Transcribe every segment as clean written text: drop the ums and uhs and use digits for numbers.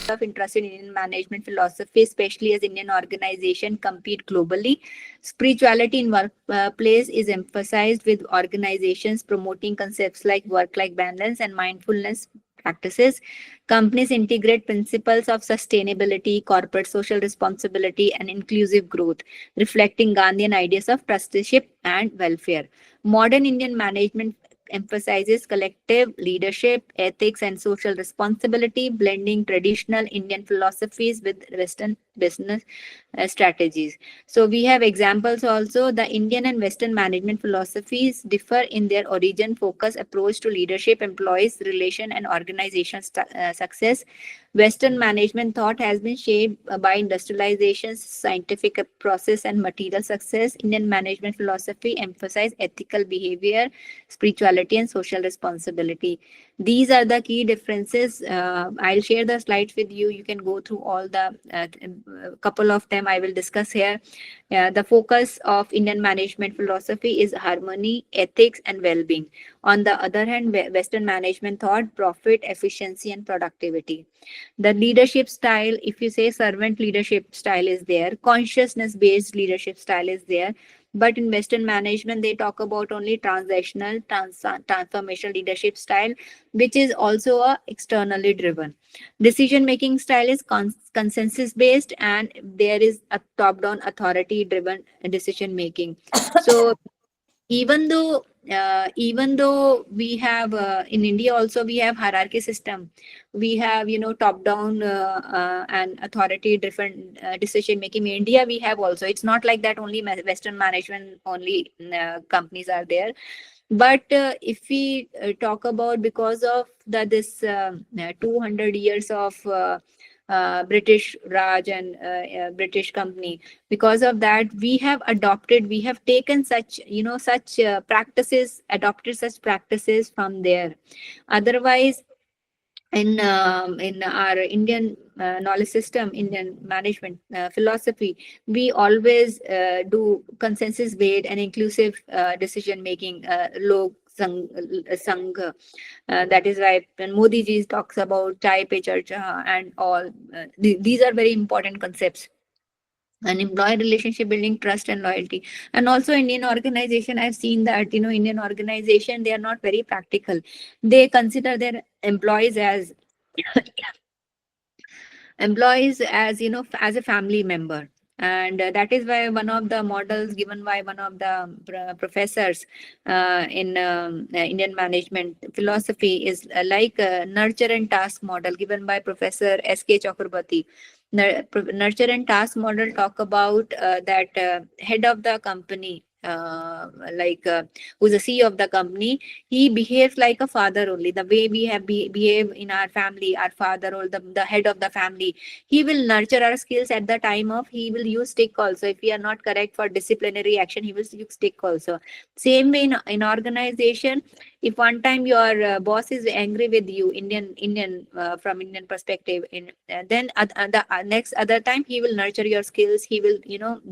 of interest in Indian management philosophy, especially as Indian organizations compete globally. Spirituality in workplace is emphasized with organizations promoting concepts like work-life balance and mindfulness practices. Companies integrate principles of sustainability, corporate social responsibility, and inclusive growth, reflecting Gandhian ideas of trusteeship and welfare. Modern Indian management emphasizes collective leadership, ethics, and social responsibility, blending traditional Indian philosophies with Western business strategies. So, we have examples also. The Indian and Western management philosophies differ in their origin, focus, approach to leadership, employees, relation, and organization success. Western management thought has been shaped by industrialization, scientific process, and material success. Indian management philosophy emphasize ethical behavior, spirituality, and social responsibility. These are the key differences. I'll share the slides with you. You can go through all the couple of them I will discuss here. The focus of Indian management philosophy is harmony, ethics, and well-being. On the other hand, Western management thought profit, efficiency, and productivity. The leadership style, if you say servant leadership style is there, consciousness based leadership style is there, but in Western management they talk about only transactional transformational leadership style, which is also externally driven. Decision making style is consensus based, and there is a top down authority driven decision making. So even though we have in India also we have hierarchy system, we have top down and authority driven decision making. In India we have also, it's not like that only Western management only companies are there. But if we talk about, because of this 200 years of British Raj and British company, because of that we have taken such such practices, adopted such practices from there. Otherwise, in our Indian knowledge system, Indian management philosophy, we always do consensus based and inclusive decision making, log Sangh. That is why when Modi ji talks about chai pe charcha and all, these are very important concepts. And employee relationship building, trust and loyalty. And also Indian organization, I've seen that Indian organization, they are not very practical. They consider their employees as as a family member. And that is why one of the models given by one of the professors in Indian management philosophy is like a nurture and task model given by Professor S.K. Chakrabarti. Nurture and task model talk about that head of the company, who's the CEO of the company, he behaves like a father only. The way we have behave in our family, our father or the head of the family, he will nurture our skills. At the time of, he will use stick also. If we are not correct for disciplinary action, he will use stick also. Same way in organization, if one time your boss is angry with you, Indian from Indian perspective, then the next other time he will nurture your skills, he will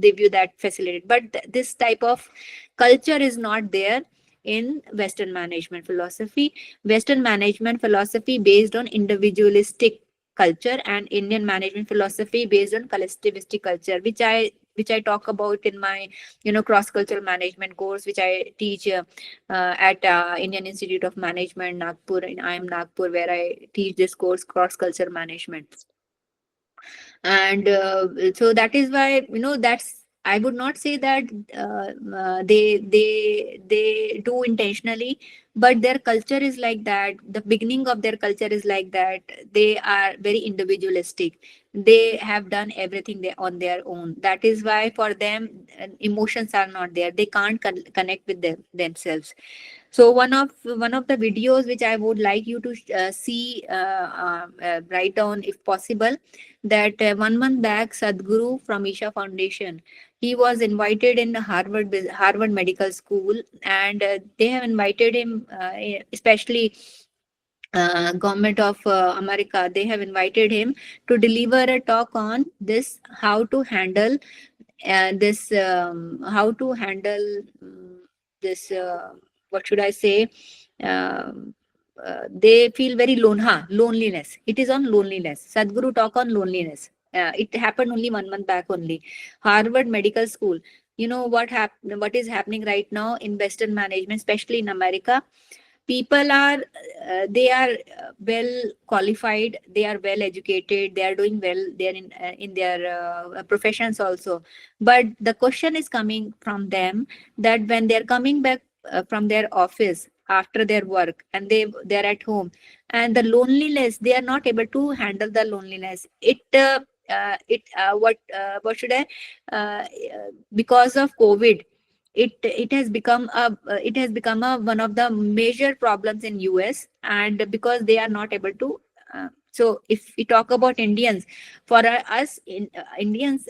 give you that facility. But this type of culture is not there in Western management philosophy. Western management philosophy based on individualistic culture, and Indian management philosophy based on collectivistic culture, which I talk about in my cross cultural management course, which I teach at Indian Institute of Management, Nagpur. And I am Nagpur, where I teach this course, cross cultural management. And so that is why that's, I would not say that they do intentionally, but their culture is like that. The beginning of their culture is like that. They are very individualistic. They have done everything on their own. That is why for them emotions are not there. They can't connect with themselves. So one of the videos which I would like you to see, write down if possible, that 1 month back, Sadhguru from Isha Foundation, he was invited in Harvard Medical School, and they have invited him, especially government of America. They have invited him to deliver a talk on this, how to handle how to handle this. What should I say? Um they feel very loneliness. It is on loneliness. Sadhguru talk on loneliness. It happened only 1 month back only. Harvard Medical School. You know what is happening right now in Western management, especially in America. People are they are well qualified, they are well educated, they are doing well, they are in their professions also. But the question is coming from them that when they are coming back from their office after their work, and they are at home, and the loneliness, they are not able to handle the loneliness. It what should I because of COVID, it has become a one of the major problems in US, and because they are not able to so if we talk about Indians, for us Indians,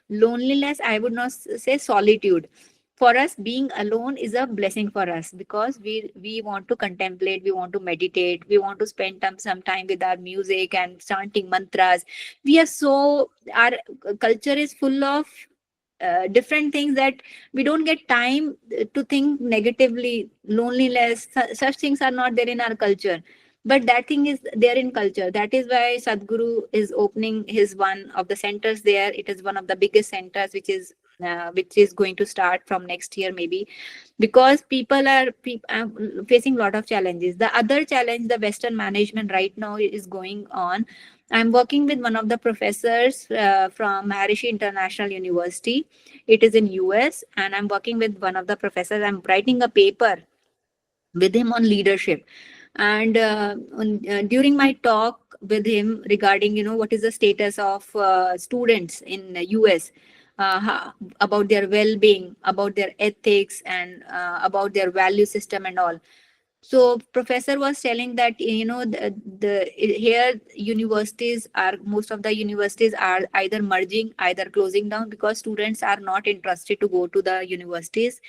loneliness, I would not say solitude. For us, being alone is a blessing for us, because we want to contemplate, we want to meditate, we want to spend some time with our music and chanting mantras. We are so our culture is full of different things that we don't get time to think negatively. Loneliness, such things are not there in our culture, but that thing is there in culture. That is why Sadhguru is opening his one of the centers there. It is one of the biggest centers, which is going to start from next year maybe, because people are facing a lot of challenges. The other challenge the Western management right now is going on. I'm working with one of the professors from Maharishi International University. It is in US, and I'm working with one of the professors. I'm writing a paper with him on leadership. And during my talk with him regarding, what is the status of students in US, about their well-being, about their ethics, and about their value system and all. So professor was telling that, the here universities are, most of the universities are either merging, either closing down, because students are not interested to go to the universities.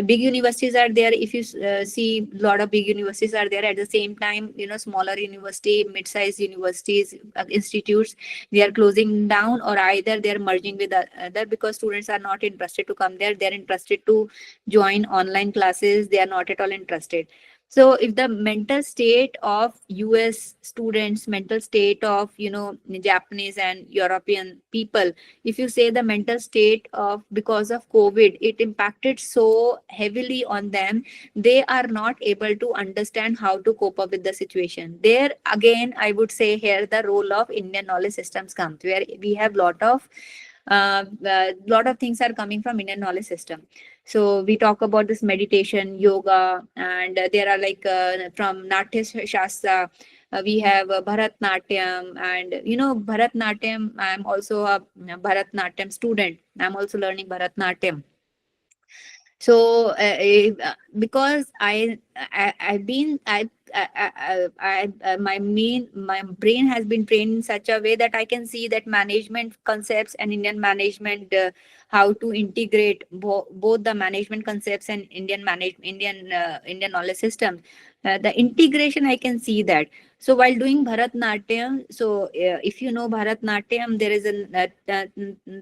Big universities are there. If you see, a lot of big universities are there. At the same time, smaller university, mid-sized universities, institutes, they are closing down, or either they are merging with other, because students are not interested to come there. They are interested to join online classes. They are not at all interested. So if the mental state of US students, mental state of, Japanese and European people, if you say the mental state of, because of COVID, it impacted so heavily on them, they are not able to understand how to cope up with the situation. There again, I would say here the role of Indian knowledge systems comes, where we have lot of things are coming from Indian knowledge system. So we talk about this meditation, yoga, and there are like from Natya Shastra, we have Bharatnatyam, and Bharatnatyam. I'm also a Bharatnatyam student. I'm also learning Bharatnatyam. So because I've been my brain has been trained in such a way that I can see that management concepts and Indian management, how to integrate both the management concepts and Indian knowledge system. The integration, I can see that. So while doing Bharatnatyam, so if you know Bharatnatyam, there is a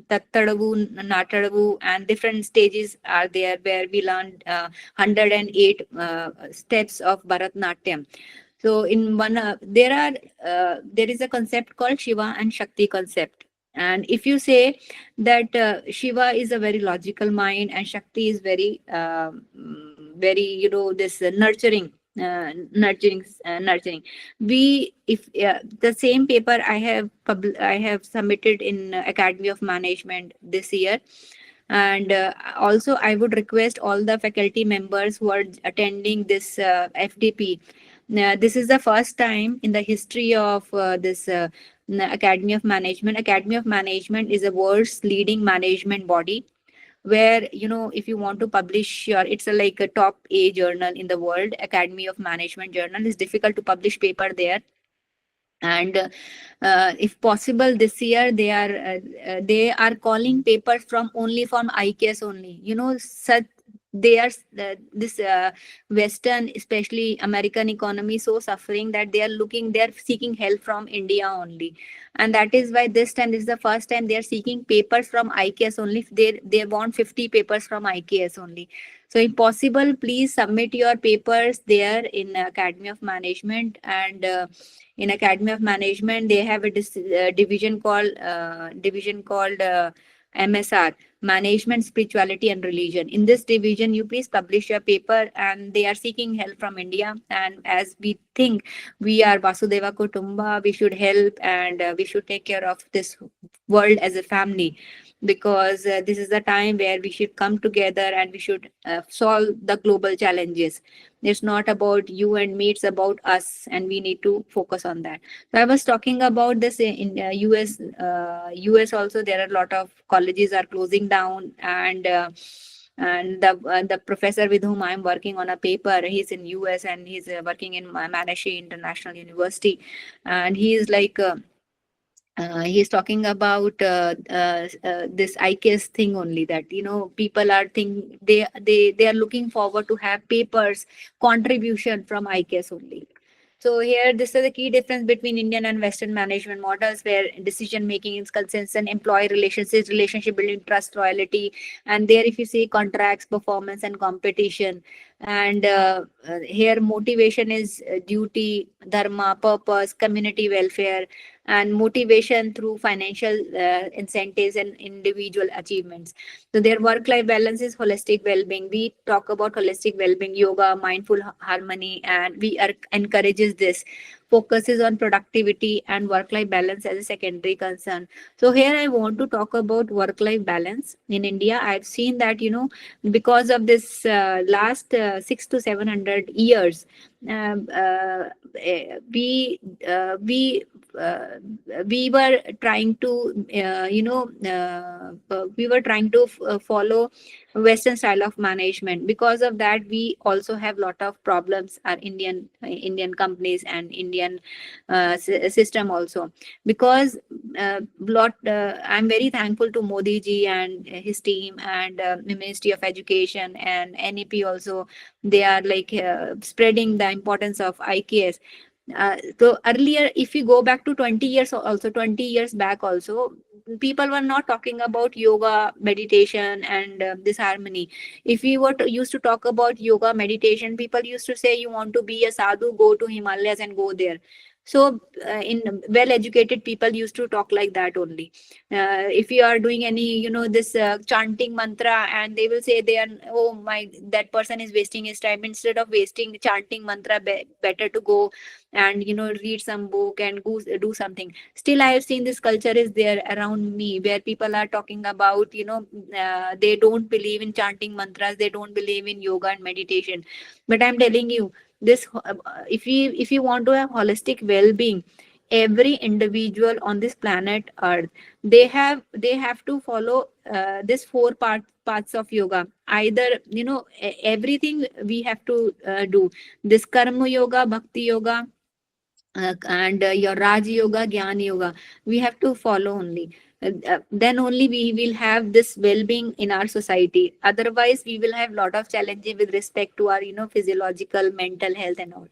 Tattadavu, Natadavu, and different stages are there where we learn 108 steps of Bharatnatyam. So in one, there is a concept called Shiva and Shakti concept. And if you say that Shiva is a very logical mind and Shakti is very, this nurturing. We, if the same paper I have submitted in Academy of Management this year. And also I would request all the faculty members who are attending this FDP. This is the first time in the history of this Academy of Management. Academy of Management is the world's leading management body, where, if you want to publish your, it's like a top A journal in the world. Academy of Management journal is difficult to publish paper there. And if possible, this year they are calling papers from IKS only, such they are this Western, especially American economy, so suffering that they are seeking help from India only. And that is why this time, this is the first time they are seeking papers from IKS only. They want 50 papers from IKS only. So if possible, please submit your papers there in Academy of Management. And in Academy of Management, they have a division called MSR, Management, Spirituality and Religion. In this division, you please publish your paper, and they are seeking help from India. And as we think we are Vasudeva Kutumba, we should help, and we should take care of this world as a family, because this is the time where we should come together and we should solve the global challenges. It's not about you and me, it's about us, and we need to focus on that. So I was talking about this in US. US also, there are a lot of colleges are closing down, and the professor with whom I'm working on a paper, he's in US, and he's working in Manashi International University, and he is like. He's talking about this IKS thing only, that people are they are looking forward to have papers contribution from IKS only. So here, this is the key difference between Indian and Western management models, where decision making is consistent, employee relationships, relationship building, trust, loyalty, and there if you see contracts, performance, and competition, and here motivation is duty, dharma, purpose, community welfare, and motivation through financial incentives and individual achievements. So their work-life balance is holistic well-being. We talk about holistic well-being, yoga, mindful harmony, and we encourages this. Focuses on productivity and work-life balance as a secondary concern. So here I want to talk about work-life balance in India. I've seen that because of this last 600 to 700 years, um, uh, we uh, we were trying to we were trying to follow Western style of management. Because of that, we also have lot of problems, our Indian companies and Indian system also. Because I'm very thankful to Modi ji and his team, and the Ministry of Education and NEP also. They are like spreading the importance of IKS. So earlier, if you go back to 20 years, also 20 years back also, people were not talking about yoga, meditation, and this harmony. If we used to talk about yoga, meditation, people used to say, you want to be a sadhu, go to Himalayas and go there. So in well educated people used to talk like that only. If you are doing any this chanting mantra, and they will say, they are, oh my, that person is wasting his time. Instead of wasting chanting mantra, better to go and read some book and go do something. Still, I have seen this culture is there around me, where people are talking about they don't believe in chanting mantras, they don't believe in yoga and meditation. But I'm telling you, this if you want to have holistic well-being, every individual on this planet earth, they have to follow this four parts of yoga. Either everything we have to do, this karma yoga, bhakti yoga, and your Raj Yoga, Gyan Yoga, we have to follow only. Then only we will have this well-being in our society. Otherwise, we will have lot of challenges with respect to our, physiological, mental health and all.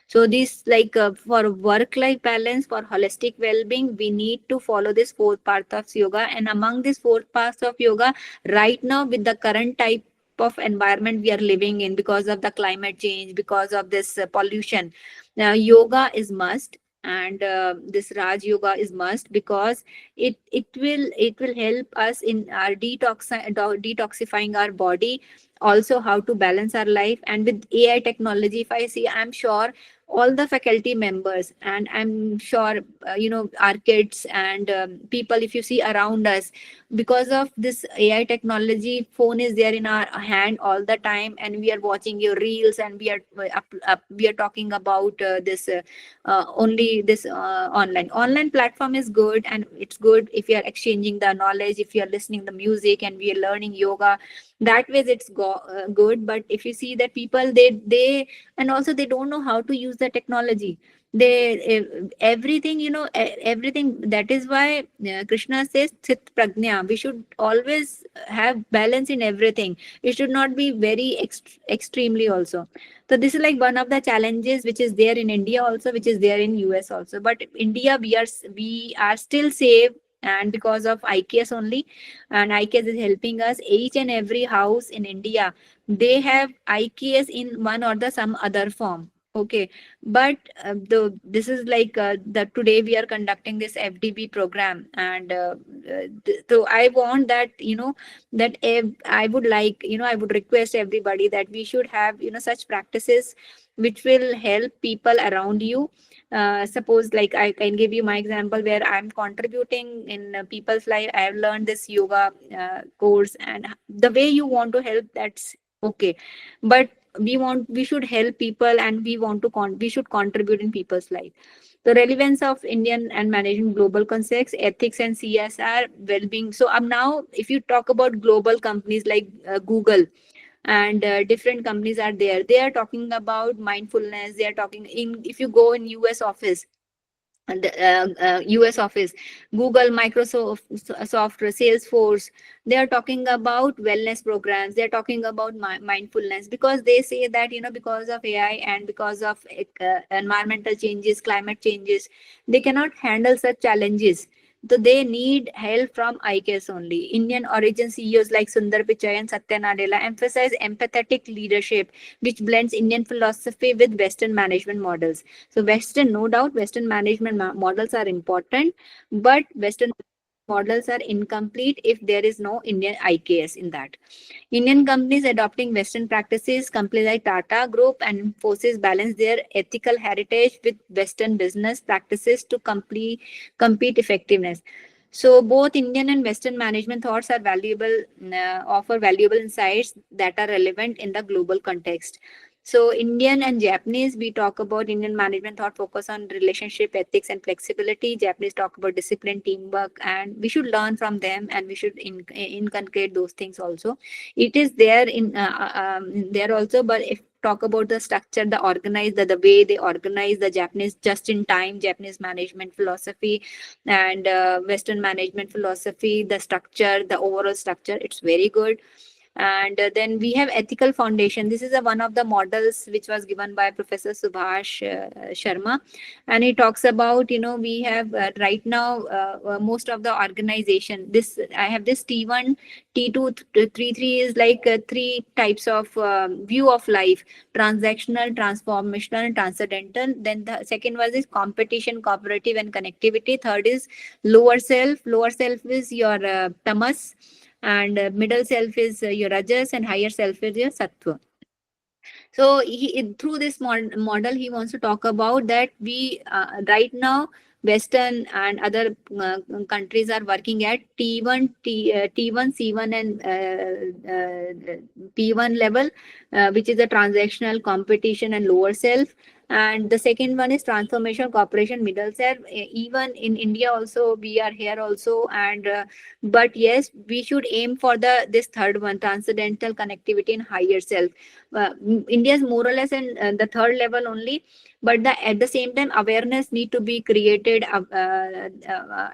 So this, like for work-life balance, for holistic well-being, we need to follow this four parts of yoga. And among these four parts of yoga, right now with the current type of environment we are living in, because of the climate change, because of this pollution, now yoga is must, and this Raj Yoga is must, because it will help us in our detoxifying our body, also how to balance our life. And with AI technology, if I see, I'm sure all the faculty members, and I'm sure our kids and people, if you see around us, because of this AI technology, phone is there in our hand all the time, and we are watching your reels, and we are talking about this only this online platform is good, and it's good if you are exchanging the knowledge, if you are listening the music, and we are learning yoga. That way it's good. But if you see that people, they and also they don't know how to use the technology. They everything, everything. That is why Krishna says Chit Pragnya. We should always have balance in everything. It should not be very extremely also. So this is like one of the challenges which is there in India also, which is there in US also. But India, we are still safe, and because of IKS only, and IKS is helping us. Each and every house in India, they have IKS in one or the some other form. Okay, but this is like the today we are conducting this FDP program, and so I want that, that I would like, I would request everybody that we should have, such practices which will help people around you. Suppose like I can give you my example where I'm contributing in people's life. I have learned this yoga course, and the way you want to help, that's okay. But we should help people, and we should contribute in people's life. The relevance of Indian and managing global context, ethics and CSR well-being. So now if you talk about global companies like Google, and different companies are there, they are talking about mindfulness. They are talking in, if you go in US office, and US office, Google, Microsoft, software, Salesforce, they are talking about wellness programs. They are talking about mindfulness, because they say that, because of AI and because of environmental changes, climate changes, they cannot handle such challenges. So they need help from IKS only. Indian origin CEOs like Sundar Pichai and Satya Nadella emphasize empathetic leadership, which blends Indian philosophy with Western management models. So Western, no doubt, Western management models are important, but Western models are incomplete if there is no Indian IKS in that. Indian companies adopting Western practices, companies like Tata Group and Infosys balance their ethical heritage with Western business practices to compete effectiveness. So both Indian and Western management thoughts are valuable, offer valuable insights that are relevant in the global context. So Indian and Japanese, we talk about Indian management thought focus on relationship, ethics, and flexibility. Japanese talk about discipline, teamwork, and we should learn from them, and we should inculcate those things also. It is there in there also, but if talk about the structure, the way they organize the Japanese just in time, Japanese management philosophy, and Western management philosophy, the structure, the overall structure, it's very good. And then we have ethical foundation. This is one of the models which was given by Professor Subhash Sharma, and he talks about, we have right now most of the organization, this I have this T1, T2, T3 is like three types of view of life: transactional, transformational, and transcendental. Then the second was is competition, cooperative, and connectivity. Third is lower self is your tamas, and middle self is your rajas, and higher self is your sattva. So through this model, he wants to talk about that we right now Western and other countries are working at T1, T1, C1, and P1 level, which is the transactional, competition, and lower self. And the second one is transformation, cooperation, middle self. Even in India also, we are here also, and but yes, we should aim for this third one, transcendental, connectivity, and higher self. India is more or less in the third level only, but at the same time, awareness need to be created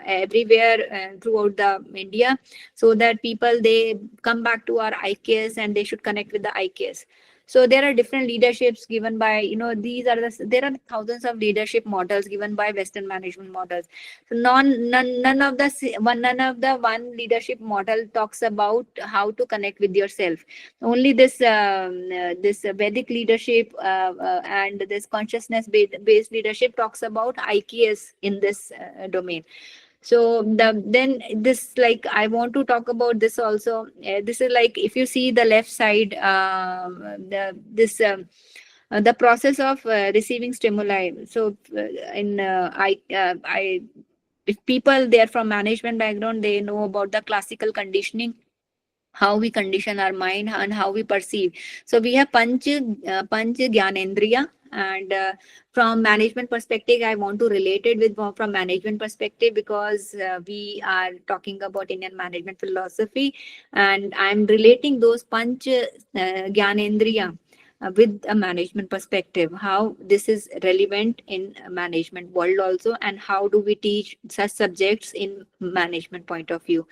everywhere throughout the India, so that people, they come back to our IKS and they should connect with the IKS. So there are different leaderships given by, there are thousands of leadership models given by Western management models. So none of the one leadership model talks about how to connect with yourself. Only this Vedic leadership and this consciousness based leadership talks about IKS in this domain. So then this, like, I want to talk about this also. This is like, if you see the left side, the process of receiving stimuli. So in I if people, they are from management background, they know about the classical conditioning, how we condition our mind and how we perceive. So we have panch gyanendriya, and from management perspective, I want to relate it with from management perspective, because we are talking about Indian management philosophy, and I'm relating those panch gyanendriya with a management perspective, how this is relevant in management world also, and how do we teach such subjects in management point of view.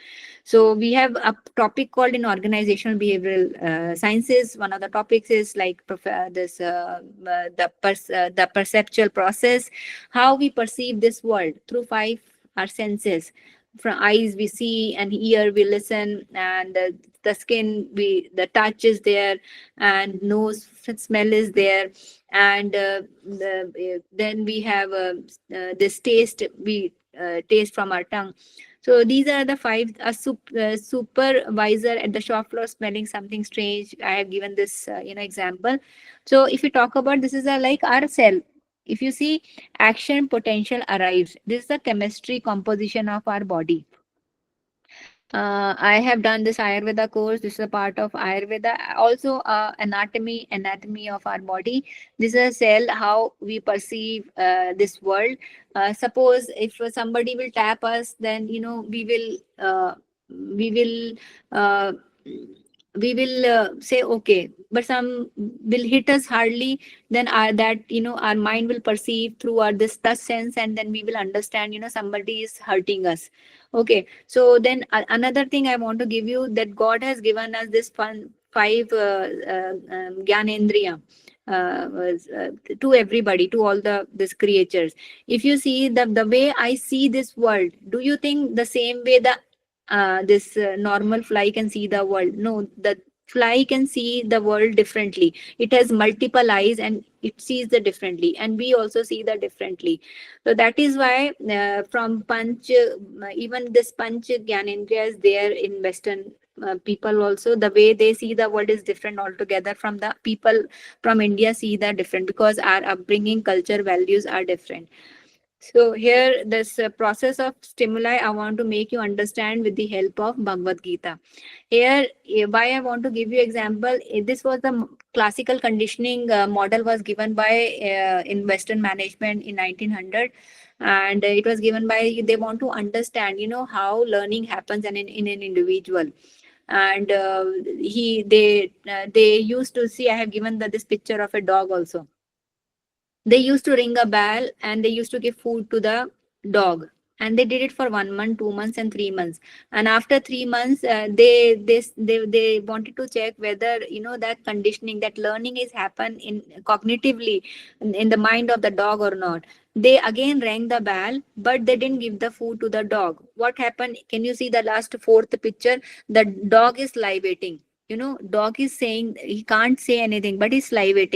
So we have a topic called in organizational behavioral sciences. One of the topics is like the perceptual process, how we perceive this world through five our senses. From eyes we see, and ear we listen, and the skin we the touch is there, and nose smell is there, and then we have this taste we taste from our tongue. So these are the five. A supervisor at the shop floor smelling something strange. I have given this example. So if you talk about, this is a like our cell. If you see, action potential arrives. This is the chemistry composition of our body. I have done this Ayurveda course. This is a part of Ayurveda. Also, anatomy of our body. This is a cell, how we perceive this world. Suppose if somebody will tap us, then we will uh, say okay, but some will hit us hardly. Then our mind will perceive through our this touch sense, and then we will understand somebody is hurting us. Okay, so then another thing I want to give you, that God has given us this five Gyanendriya to everybody, to all these creatures. If you see the way I see this world, do you think the same way the this normal fly can see the world? No, the fly can see the world differently. It has multiple eyes and it sees the differently, and we also see the differently. So that is why from Panch, even this Panch Gyanendriya is there in Western people also. The way they see the world is different altogether from the people from India see the different, because our upbringing, culture, values are different. So here, this process of stimuli, I want to make you understand with the help of Bhagavad Gita. Here, why I want to give you example, this was the classical conditioning model was given by in Western management in 1900, and it was given by, they want to understand, how learning happens in an individual. And they used to see, I have given this picture of a dog also. They used to ring a bell and they used to give food to the dog, and they did it for 1 month, 2 months, and 3 months. And after 3 months, they wanted to check whether that conditioning, that learning is happen in cognitively in the mind of the dog or not. They again rang the bell, but they didn't give the food to the dog. What happened? Can you see the last fourth picture? The dog is salivating. Dog is saying, he can't say anything, but he's salivating.